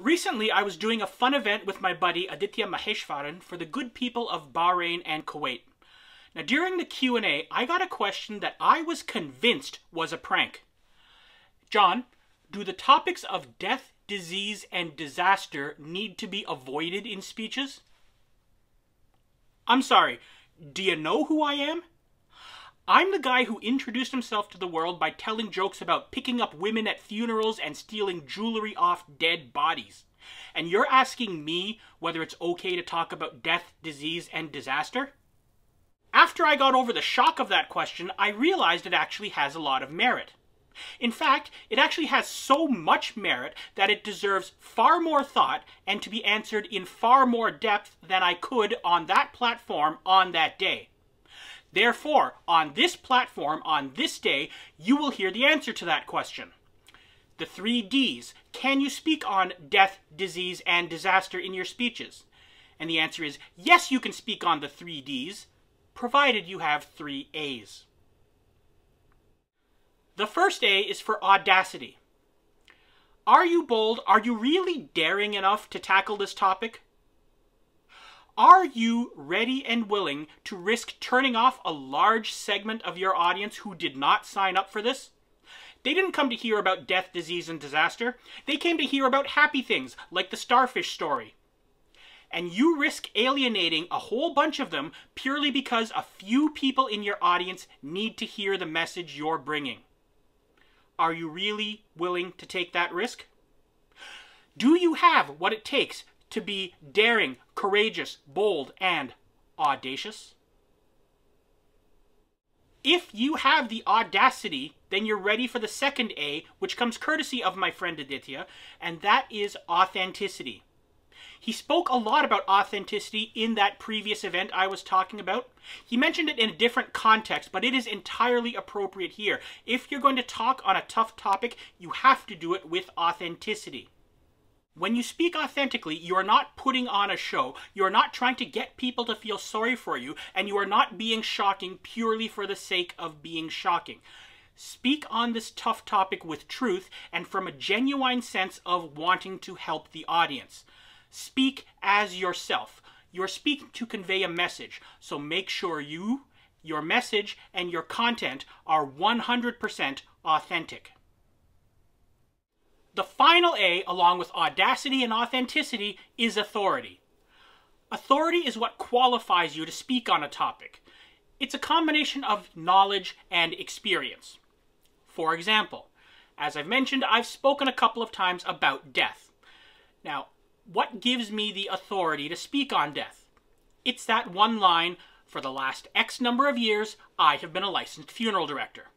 Recently, I was doing a fun event with my buddy Aditya Maheshwaran for the good people of Bahrain and Kuwait. Now, during the Q&A, I got a question that I was convinced was a prank. John, do the topics of death, disease, and disaster need to be avoided in speeches? I'm sorry, do you know who I am? I'm the guy who introduced himself to the world by telling jokes about picking up women at funerals and stealing jewelry off dead bodies. And you're asking me whether it's okay to talk about death, disease, and disaster? After I got over the shock of that question, I realized it actually has a lot of merit. In fact, it actually has so much merit that it deserves far more thought and to be answered in far more depth than I could on that platform on that day. Therefore, on this platform, on this day, you will hear the answer to that question. The 3 Ds. Can you speak on death, disease, and disaster in your speeches? And the answer is yes, you can speak on the 3 Ds, provided you have 3 As. The first A is for audacity. Are you bold? Are you really daring enough to tackle this topic? Are you ready and willing to risk turning off a large segment of your audience who did not sign up for this? They didn't come to hear about death, disease, and disaster. They came to hear about happy things, like the starfish story. And you risk alienating a whole bunch of them purely because a few people in your audience need to hear the message you're bringing. Are you really willing to take that risk? Do you have what it takes to be daring, courageous, bold, and audacious? If you have the audacity, then you're ready for the second A, which comes courtesy of my friend Aditya, and that is authenticity. He spoke a lot about authenticity in that previous event I was talking about. He mentioned it in a different context, but it is entirely appropriate here. If you're going to talk on a tough topic, you have to do it with authenticity. When you speak authentically, you are not putting on a show, you are not trying to get people to feel sorry for you, and you are not being shocking purely for the sake of being shocking. Speak on this tough topic with truth and from a genuine sense of wanting to help the audience. Speak as yourself. You're speaking to convey a message, so make sure your message, and your content are 100% authentic. The final A, along with audacity and authenticity, is authority. Authority is what qualifies you to speak on a topic. It's a combination of knowledge and experience. For example, as I've mentioned, I've spoken a couple of times about death. Now, what gives me the authority to speak on death? It's that one line, for the last X number of years, I have been a licensed funeral director.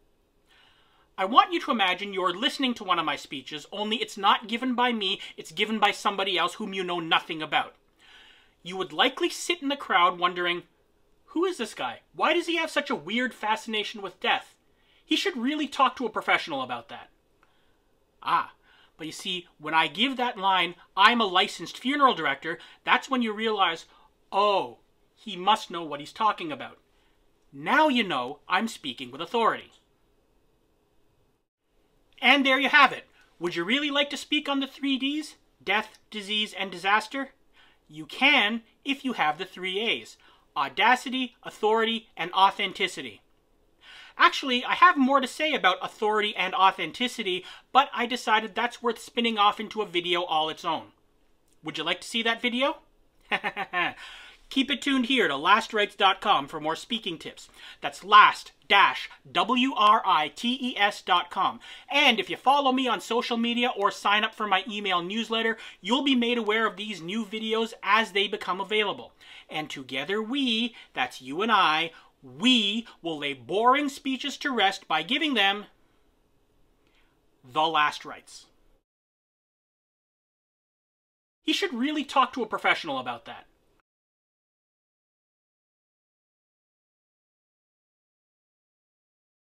I want you to imagine you're listening to one of my speeches, only it's not given by me, it's given by somebody else whom you know nothing about. You would likely sit in the crowd wondering, who is this guy? Why does he have such a weird fascination with death? He should really talk to a professional about that. But you see, when I give that line, I'm a licensed funeral director, that's when you realize, oh, he must know what he's talking about. Now you know I'm speaking with authority. And there you have it. Would you really like to speak on the 3 Ds? Death, disease, and disaster? You can if you have the 3 As. Audacity, authority, and authenticity. Actually, I have more to say about authority and authenticity, but I decided that's worth spinning off into a video all its own. Would you like to see that video? Keep it tuned here to lastrites.com for more speaking tips. That's last-writes.com. And if you follow me on social media or sign up for my email newsletter, you'll be made aware of these new videos as they become available. And together we, that's you and I, we will lay boring speeches to rest by giving them the last rites. He should really talk to a professional about that.